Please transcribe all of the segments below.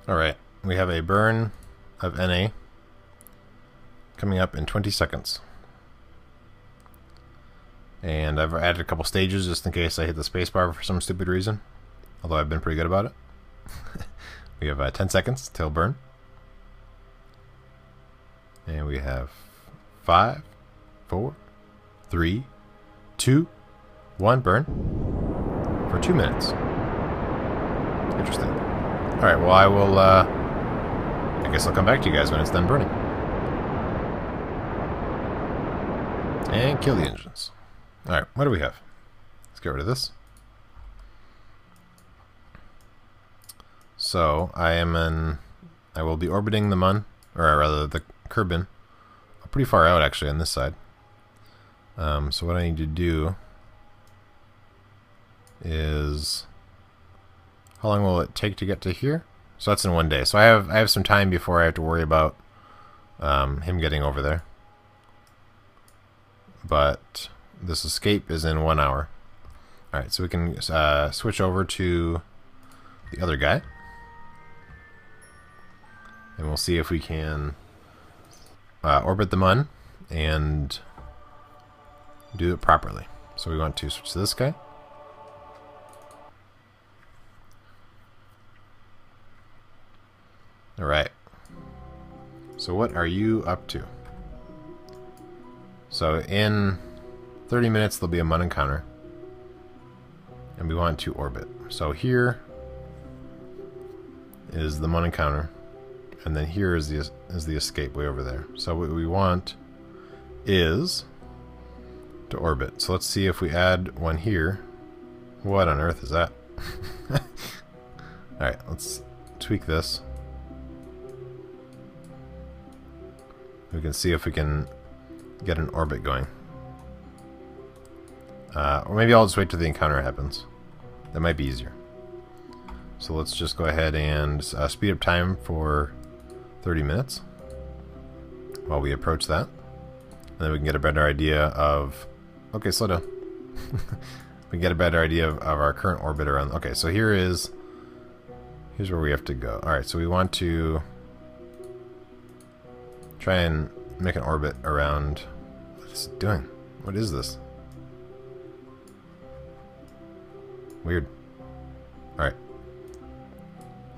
Alright, we have a burn of Na coming up in 20 seconds. And I've added a couple stages just in case I hit the spacebar for some stupid reason. Although I've been pretty good about it. We have 10 seconds till burn. And we have 5, 4, 3, 2, 1, burn. For 2 minutes. Interesting. Alright, well I will, I guess I'll come back to you guys when it's done burning. And kill the engines. Alright, what do we have? Let's get rid of this. So, I will be orbiting the Mun, or rather the Kerbin, pretty far out actually on this side. So what I need to do is, how long will it take to get to here? So that's in 1 day. So I have some time before I have to worry about him getting over there. But this escape is in 1 hour. Alright, so we can switch over to the other guy. And we'll see if we can orbit the Mun and do it properly. So we want to switch to this guy. Alright. So what are you up to? So in 30 minutes there'll be a Mun encounter. And we want to orbit. So here is the Mun encounter. And then here is the escape way over there. So what we want is to orbit. So let's see if we add one here. What on earth is that? Alright, let's tweak this. We can see if we can get an orbit going. Or maybe I'll just wait till the encounter happens. That might be easier. So let's just go ahead and speed up time for 30 minutes while we approach that. And then we can get a better idea of... Okay, slow down. We can get a better idea of our current orbit around... Okay, so here's where we have to go. Alright, so we want to try and make an orbit around... What is it doing? What is this? Weird. Alright.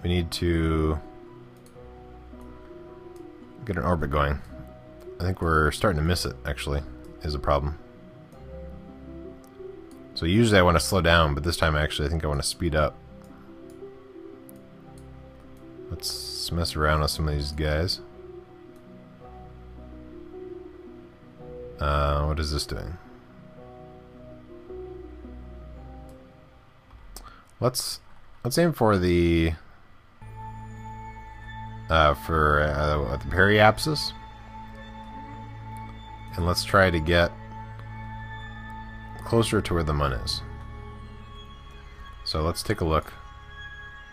We need to get an orbit going. I think we're starting to miss it, actually, is a problem. So usually I want to slow down, but this time actually I think I want to speed up. Let's mess around with some of these guys. What is this doing? Let's aim for the periapsis, and let's try to get closer to where the Mun is. So let's take a look.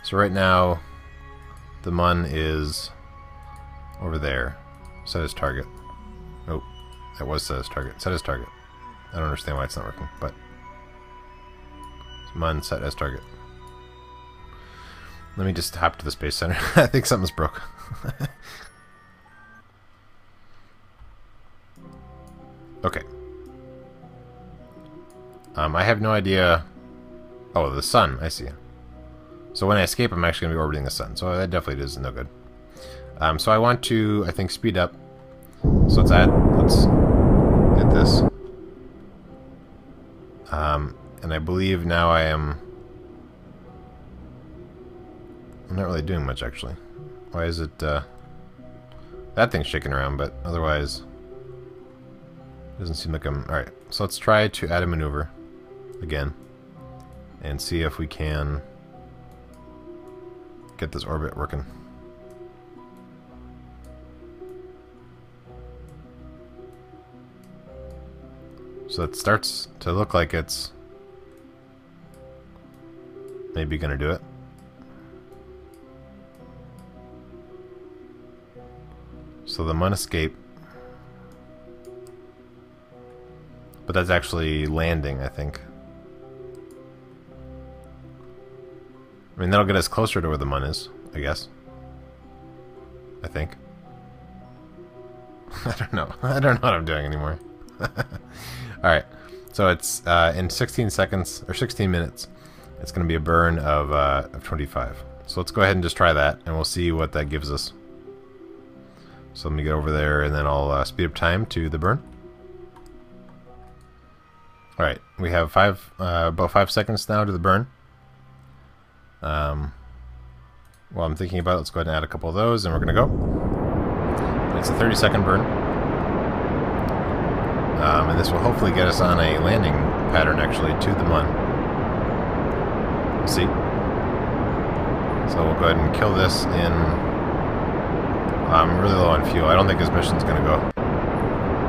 So right now the Mun is over there. Set as target. Nope, that was set as target. Set as target. I don't understand why it's not working, but Mun set as target. Let me just hop to the Space Center. I think something's broke. Okay. I have no idea... Oh, the sun. I see. So when I escape, I'm actually going to be orbiting the sun. So that definitely is no good. So I want to, I think, speed up. So let's hit this. And I believe now I'm not really doing much, actually. Why is it, that thing's shaking around, but otherwise it doesn't seem like I'm... Alright, so let's try to add a maneuver again and see if we can get this orbit working. So it starts to look like it's maybe gonna do it. So the Mun escape, but that's actually landing, I think. I mean, that'll get us closer to where the Mun is, I guess. I think. I don't know. I don't know what I'm doing anymore. Alright, so it's in 16 seconds, or 16 minutes, it's going to be a burn of 25. So let's go ahead and just try that, and we'll see what that gives us. So let me get over there, and then I'll speed up time to the burn. Alright, we have about 5 seconds now to the burn. While I'm thinking about it, let's go ahead and add a couple of those, and we're going to go. It's a 30-second burn. And this will hopefully get us on a landing pattern, actually, to the Mun. We'll see. So we'll go ahead and kill this in... I'm really low on fuel. I don't think this mission's going to go.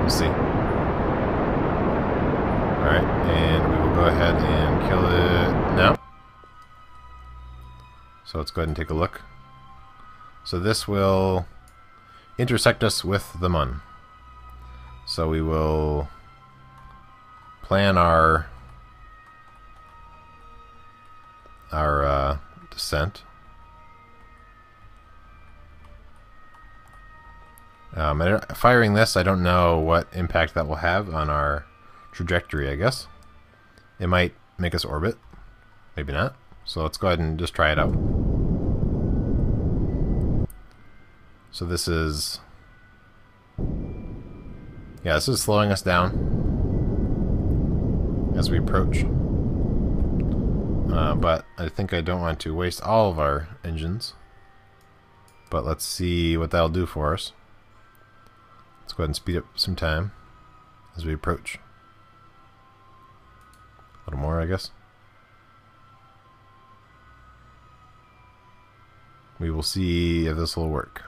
We'll see. Alright, and we will go ahead and kill it now. So let's go ahead and take a look. So this will intersect us with the Mun. So we will plan our descent. Firing this, I don't know what impact that will have on our trajectory, I guess. It might make us orbit. Maybe not. So let's go ahead and just try it out. So this is... yeah, this is slowing us down as we approach. But I think I don't want to waste all of our engines. But let's see what that'll do for us. Let's go ahead and speed up some time as we approach. A little more, I guess. We will see if this will work.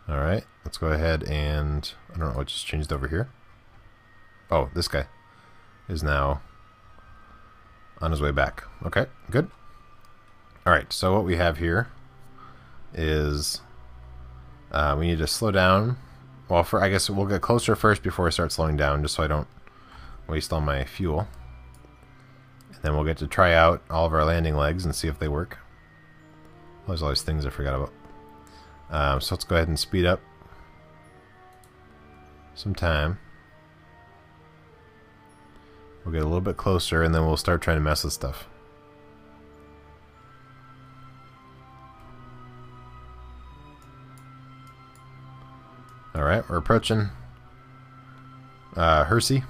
Alright, let's go ahead and... I don't know what just changed over here. Oh, this guy is now on his way back. Okay, good. Alright, so what we have here is we need to slow down. Well, I guess we'll get closer first before I start slowing down, just so I don't waste all my fuel. And then we'll get to try out all of our landing legs and see if they work. Oh, there's all these things I forgot about. So let's go ahead and speed up some time. We'll get a little bit closer, and then we'll start trying to mess with stuff. Alright, we're approaching Hersey.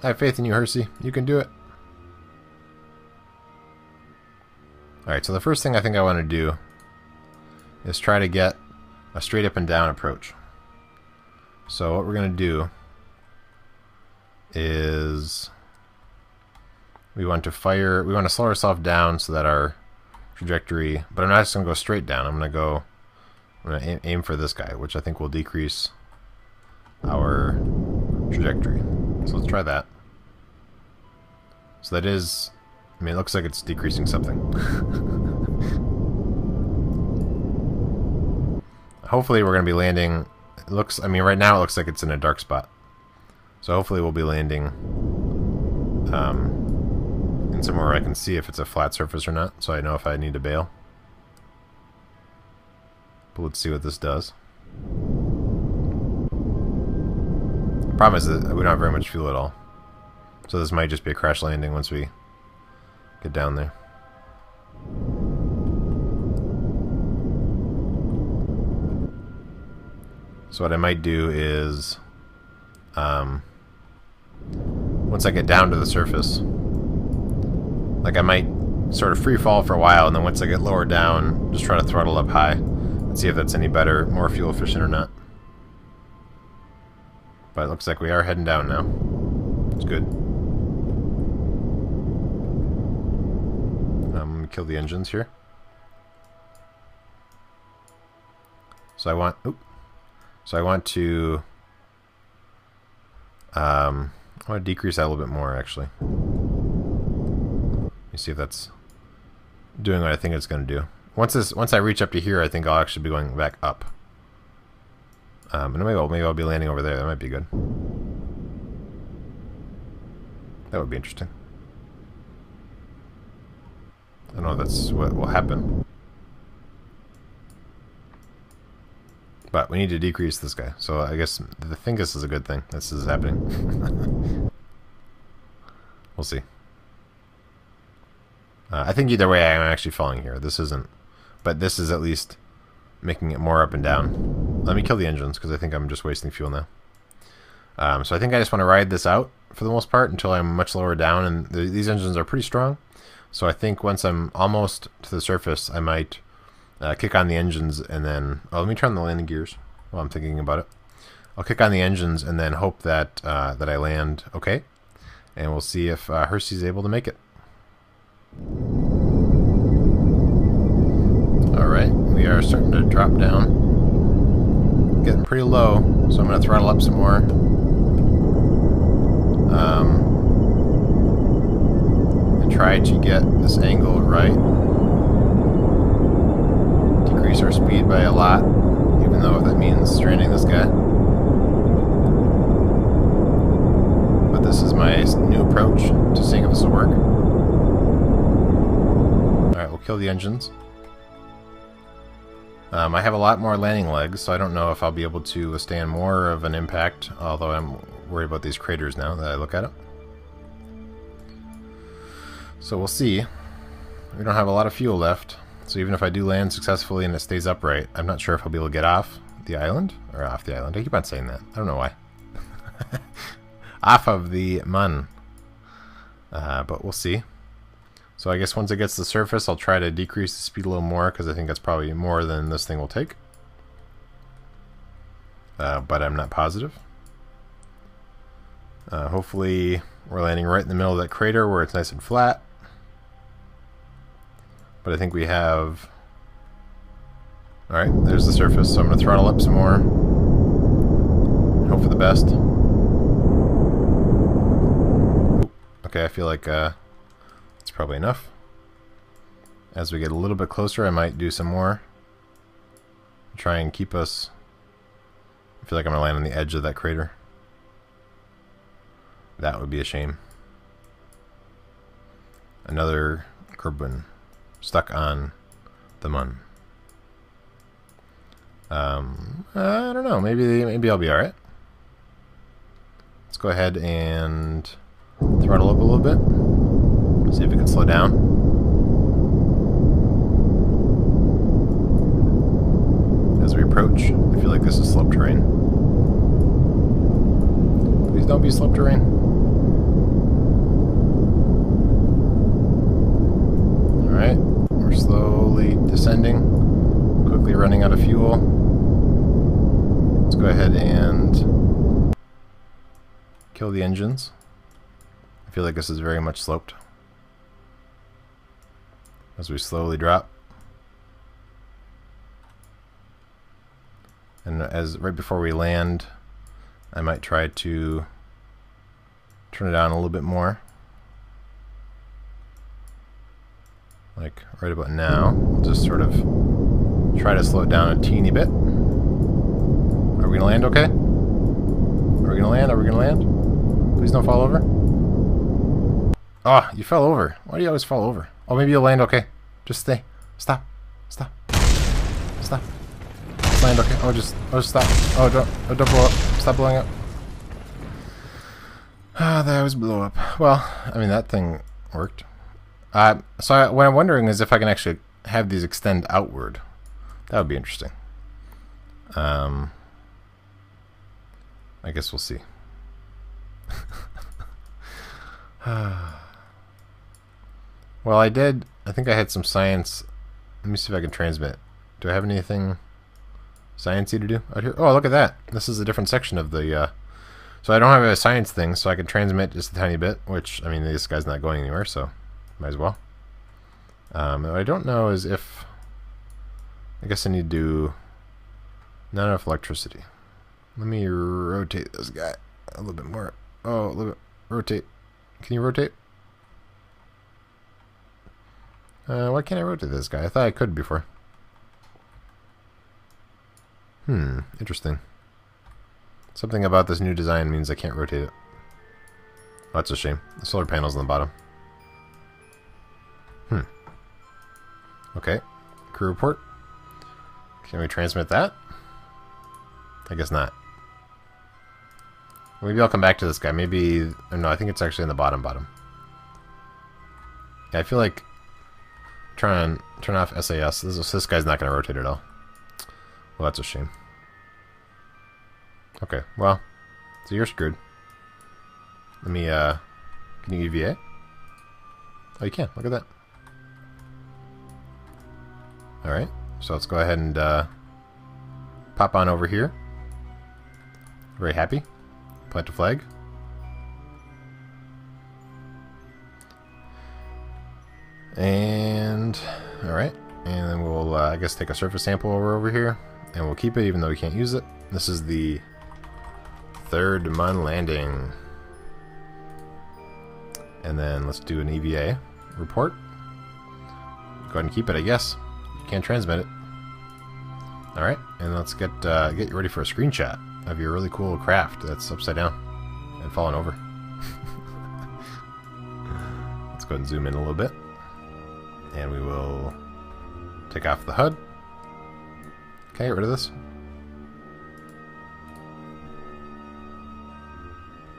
I have faith in you, Hersey. You can do it. Alright, so the first thing I think I want to do is try to get a straight up and down approach. So what we're going to do is we want to slow ourselves down so that our trajectory, but I'm not just going to go straight down. I'm going to aim for this guy, which I think will decrease our trajectory. So let's try that. So that is, I mean, it looks like it's decreasing something. Hopefully we're going to be landing, it looks, I mean, right now it looks like it's in a dark spot. So hopefully we'll be landing in somewhere where I can see if it's a flat surface or not, so I know if I need to bail. But let's see what this does. The problem is that we don't have very much fuel at all. So this might just be a crash landing once we get down there. So what I might do is, once I get down to the surface, like I might sort of free fall for a while, and then once I get lower down, just try to throttle up high and see if that's any better, more fuel efficient or not. But it looks like we are heading down now. It's good. I'm going to kill the engines here. So I want to decrease that a little bit more, actually. Let me see if that's doing what I think it's going to do. Once I reach up to here, I think I'll actually be going back up. And maybe I'll be landing over there. That might be good. That would be interesting. I don't know if that's what will happen. But we need to decrease this guy. So I guess I think this is a good thing. This is happening. We'll see. I think either way I'm actually falling here. This isn't. But this is at least making it more up and down. Let me kill the engines because I think I'm just wasting fuel now. So I think I just want to ride this out for the most part until I'm much lower down. And these engines are pretty strong. So I think once I'm almost to the surface, I might kick on the engines and then... Oh, let me turn the landing gears while I'm thinking about it. I'll kick on the engines and then hope that that I land okay. And we'll see if Hersey's able to make it. Alright, we are starting to drop down. Getting pretty low, so I'm going to throttle up some more. And try to get this angle right. Decrease our speed by a lot, even though that means stranding this guy. But this is my new approach to seeing if this will work. Alright, we'll kill the engines. I have a lot more landing legs, so I don't know if I'll be able to withstand more of an impact, although I'm worried about these craters now that I look at it. So we'll see. We don't have a lot of fuel left, so even if I do land successfully and it stays upright, I'm not sure if I'll be able to get off the island. Or off the island. I keep on saying that. I don't know why. Off of the mun. But we'll see. So I guess once it gets to the surface, I'll try to decrease the speed a little more, because I think that's probably more than this thing will take. But I'm not positive. Hopefully we're landing right in the middle of that crater where it's nice and flat. But I think we have... Alright, there's the surface, so I'm going to throttle up some more. Hope for the best. Okay, I feel like it's probably enough. As we get a little bit closer, I might do some more. Try and keep us... I feel like I'm going to land on the edge of that crater. That would be a shame. Another Kerbin stuck on the mun. I don't know. Maybe I'll be alright. Let's go ahead and throttle up a little bit. See if we can slow down. As we approach, I feel like this is slope terrain. Please don't be slope terrain. Alright, we're slowly descending, quickly running out of fuel. Let's go ahead and kill the engines. I feel like this is very much sloped. As we slowly drop. And as right before we land, I might try to turn it down a little bit more. Like right about now. We'll just sort of try to slow it down a teeny bit. Are we gonna land okay? Are we gonna land? Are we gonna land? Please don't fall over. Oh, you fell over. Why do you always fall over? Oh, maybe you'll land okay. Just stay. Stop. Stop. Stop. Just land okay. Oh, just stop. Oh, don't blow up. Stop blowing up. Ah, that was blow up. Well, I mean, that thing worked. So what I'm wondering is if I can actually have these extend outward. That would be interesting. I guess we'll see. Well, I think I had some science. Let me see if I can transmit. Do I have anything sciencey to do out here? Oh, look at that. This is a different section of the... So I don't have a science thing, so I can transmit just a tiny bit, which, I mean, this guy's not going anywhere, so might as well. What I don't know is if... I guess I need to do... Not enough electricity. Let me rotate this guy a little bit more. Oh, a little bit. Rotate. Can you rotate? Why can't I rotate this guy? I thought I could before. Interesting. Something about this new design means I can't rotate it. Oh, that's a shame. The solar panel's on the bottom. Okay. Crew report. Can we transmit that? I guess not. Maybe I'll come back to this guy. Maybe... No, I think it's actually in the bottom. Yeah, I feel like... Turn off SAS. This guy's not going to rotate at all. Well, that's a shame. Okay, well... So you're screwed. Let me, Can you EVA? Oh, you can. Look at that. Alright, so let's go ahead and, pop on over here. Very happy. Plant a flag. And... Alright, and then we'll, I guess, take a surface sample over here. And we'll keep it even though we can't use it. This is the 3rd Mun landing. And then let's do an EVA report. Go ahead and keep it, I guess. You can't transmit it. Alright, and let's get you ready for a screenshot of your really cool craft that's upside down and falling over. Let's go ahead and zoom in a little bit. And we will take off the HUD. Okay, get rid of this.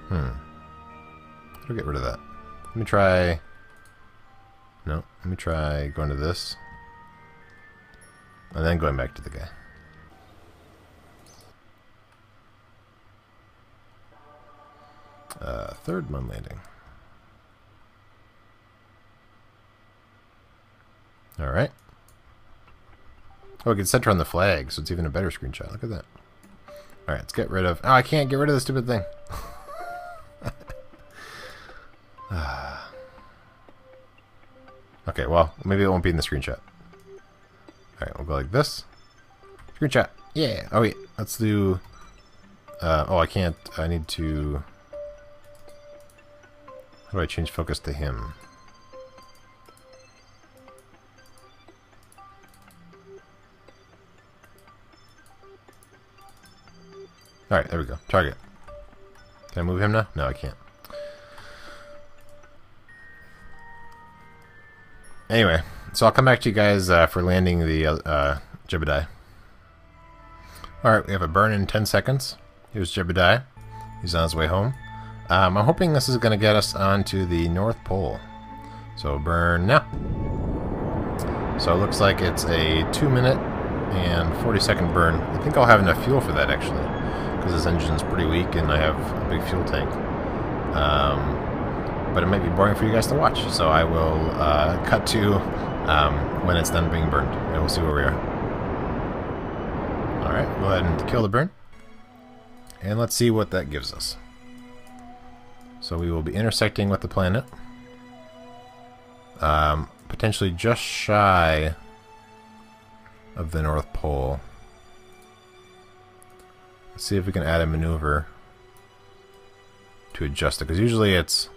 How do I get rid of that? Let me try... No, let me try going to this. And then going back to the guy. Third Mun landing. Alright. Oh, we can center on the flag, so it's even a better screenshot. Look at that. Alright, let's get rid of... Oh, I can't get rid of the stupid thing. Okay, well, maybe it won't be in the screenshot. Alright, we'll go like this. Screenshot. Yeah. Oh, wait. Let's do... oh, I can't... I need to... How do I change focus to him? Alright, there we go. Target. Can I move him now? No, I can't. Anyway, so I'll come back to you guys for landing the Jebediah. Alright, we have a burn in 10 seconds. Here's Jebediah. He's on his way home. I'm hoping this is going to get us onto the North Pole. So burn now. So it looks like it's a 2-minute and 40-second burn. I think I'll have enough fuel for that, actually, because this engine's pretty weak and I have a big fuel tank. But it might be boring for you guys to watch, so I will cut to when it's done being burned, and we'll see where we are. Alright, go ahead and kill the burn, and let's see what that gives us. So we will be intersecting with the planet, potentially just shy of the North Pole. Let's see if we can add a maneuver to adjust it, because usually it's...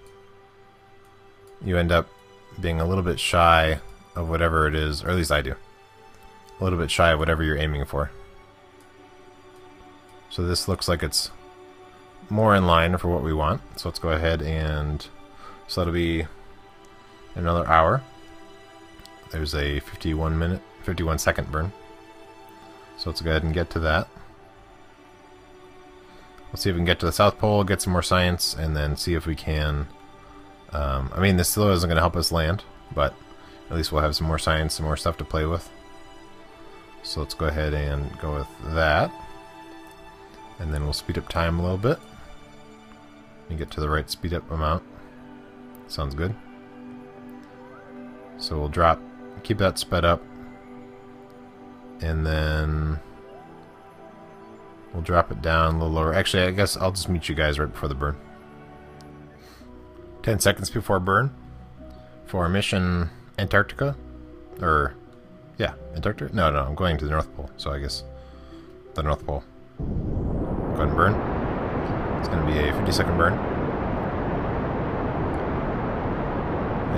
you end up being a little bit shy of whatever it is, or at least I do. A little bit shy of whatever you're aiming for. So this looks like it's more in line for what we want. So let's go ahead and... so that'll be another hour. There's a 51 second burn. So let's go ahead and get to that. Let's see if we can get to the South Pole, get some more science, and then see if we can... I mean, this still isn't going to help us land, but at least we'll have some more science, some more stuff to play with. So let's go ahead and go with that. And then we'll speed up time a little bit. And get to the right speed up amount. Sounds good. So we'll keep that sped up. And then we'll drop it down a little lower. Actually, I guess I'll just meet you guys right before the burn. 10 seconds before burn for mission Antarctica, or yeah, Antarctica. No, I'm going to the North Pole. So I guess the North Pole. Go ahead and burn. It's going to be a 50-second burn,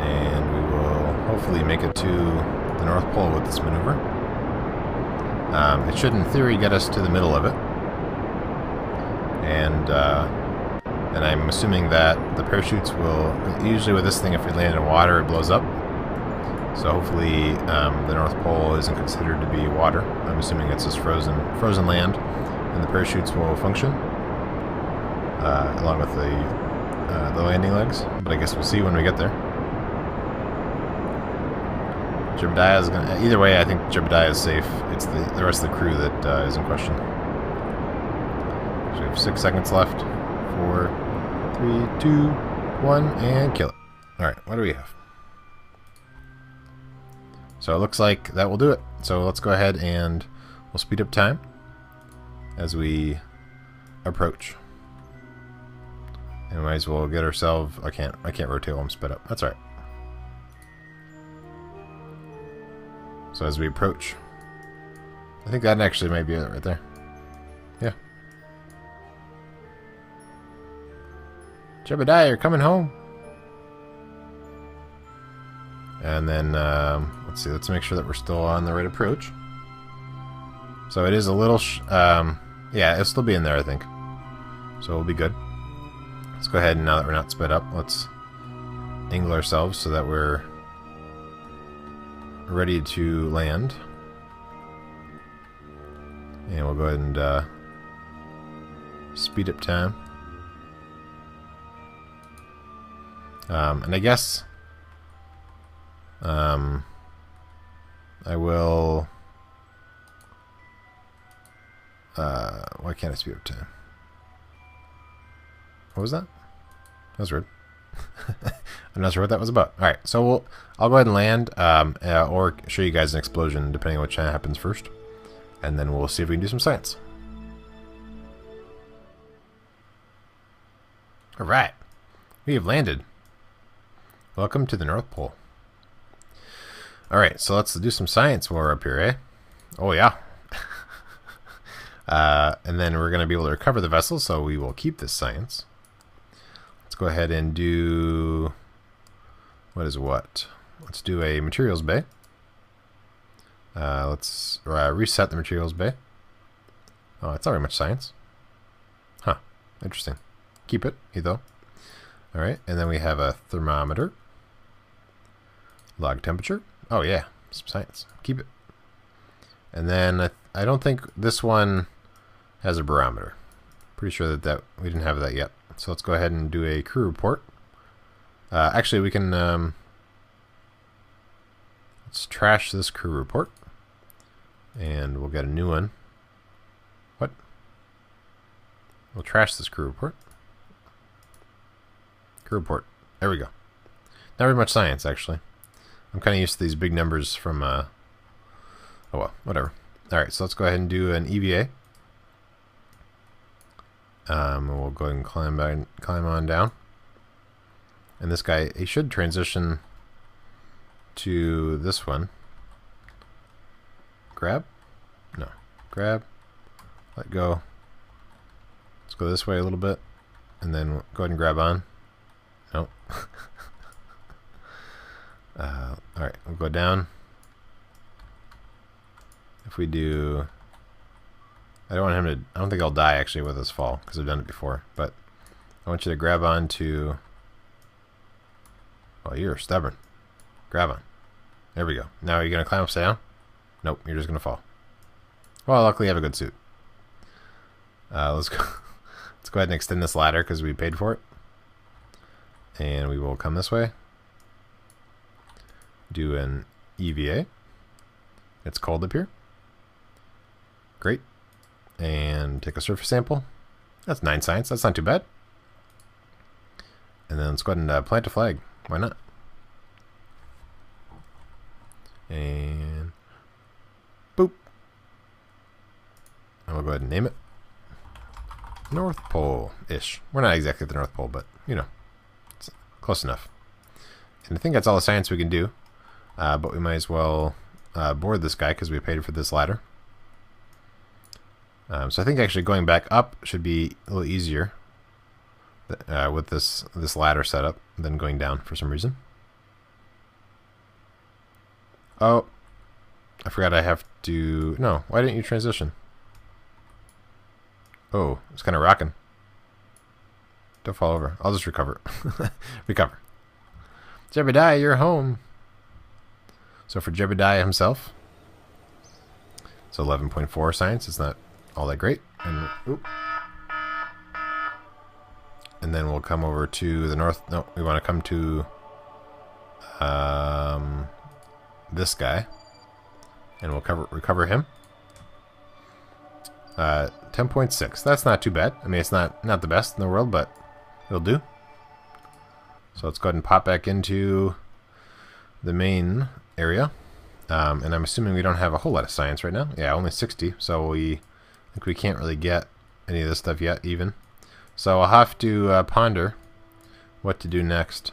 and we will hopefully make it to the North Pole with this maneuver. It should, in theory, get us to the middle of it, and And I'm assuming that the parachutes will, usually with this thing, if we land in water, it blows up. So hopefully the North Pole isn't considered to be water. I'm assuming it's just frozen land, and the parachutes will function along with the landing legs. But I guess we'll see when we get there. Garbidis is gonna. Either way, I think Garbidis is safe. It's the rest of the crew that is in question. So we have 6 seconds left. 4, 3, 2, 1, and kill it. All right, what do we have? So it looks like that will do it. So let's go ahead and we'll speed up time as we approach. And we might as well get ourselves. I can't rotate while I'm sped up. That's all right. So as we approach, I think that actually might be it right there. Yeah. Garbidis, you're coming home. And then, let's see, let's make sure that we're still on the right approach. So it is a little, yeah, it'll still be in there, I think. So we'll be good. Let's go ahead and now that we're not sped up, let's angle ourselves so that we're ready to land. And we'll go ahead and speed up time. And I guess I will why can't I speed up time? What was that? That was weird. I'm not sure what that was about. Alright, so I'll go ahead and land or show you guys an explosion depending on which happens first. And then we'll see if we can do some science. Alright. We have landed. Welcome to the North Pole. Alright, so let's do some science while we're up here, eh? Oh yeah. And then we're going to be able to recover the vessel, so we will keep this science. Let's go ahead and do... What is what? Let's do a materials bay. Let's reset the materials bay. Oh, it's not very much science. Huh. Interesting. Keep it, though. Alright, and then we have a thermometer. Log temperature. Oh yeah, some science. Keep it. And then I don't think this one has a barometer. Pretty sure that we didn't have that yet. So let's go ahead and do a crew report. Actually, we can let's trash this crew report, and we'll get a new one. What? We'll trash this crew report. Crew report. There we go. Not very much science, actually. I'm kind of used to these big numbers from. Oh well, whatever. All right, so let's go ahead and do an EVA. We'll go ahead and climb on down. And this guy, he should transition to this one. Grab? No. Grab. Let go. Let's go this way a little bit. And then go ahead and grab on. Nope. Alright, we'll go down. If we do... I don't want him to... I don't think I'll die actually with this fall, because I've done it before. But I want you to grab on to... Oh, you're stubborn. Grab on. There we go. Now are you going to climb upside down? Nope, you're just going to fall. Well, luckily I have a good suit. Let's go. Let's go ahead and extend this ladder because we paid for it. And we will come this way. Do an EVA. It's cold up here. Great. And take a surface sample. That's 9 science. That's not too bad. And then let's go ahead and plant a flag. Why not? And boop. And we'll go ahead and name it North Pole-ish. We're not exactly at the North Pole, but you know, it's close enough. And I think that's all the science we can do. But we might as well board this guy because we paid for this ladder. So I think actually going back up should be a little easier with this ladder setup than going down for some reason. Oh, I forgot I have to... No, why didn't you transition? Oh, it's kind of rocking. Don't fall over. I'll just recover. Recover. Jebediah, you're home. So for Jebediah himself, it's 11.4 science. It's not all that great. And, and then we'll come over to the north. No, we want to come to this guy. And we'll recover him. 10.6. That's not too bad. I mean, it's not the best in the world, but it'll do. So let's go ahead and pop back into the main area. And I'm assuming we don't have a whole lot of science right now. Yeah, only 60. So I think we can't really get any of this stuff yet, even. So I'll have to ponder what to do next.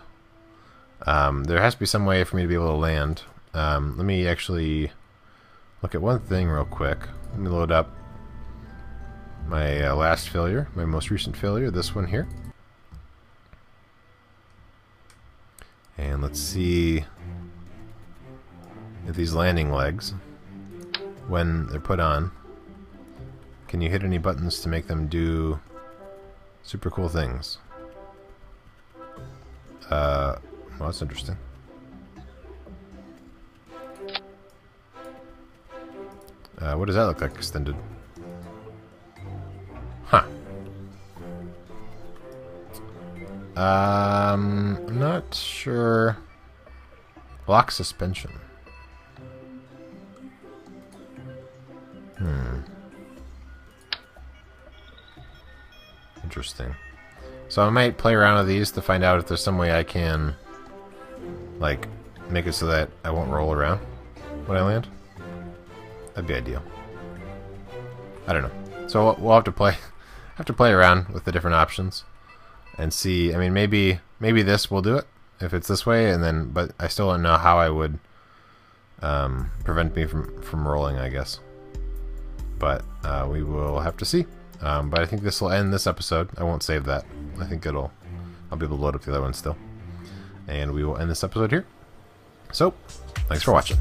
There has to be some way for me to be able to land. Let me actually look at one thing real quick. Let me load up my last failure, my most recent failure, this one here. And let's see if these landing legs, when they're put on, can you hit any buttons to make them do super cool things? Well, that's interesting. What does that look like extended? Huh. I'm not sure. Lock suspension. Interesting. So I might play around with these to find out if there's some way I can, like, make it so that I won't roll around when I land. That'd be ideal. I don't know. So we'll have to play around with the different options and see. I mean, maybe this will do it if it's this way, and then, but I still don't know how I would prevent me from rolling, I guess. But we will have to see. But I think this will end this episode. I won't save that. I think I'll be able to load up the other one still. And we will end this episode here. So, thanks for watching.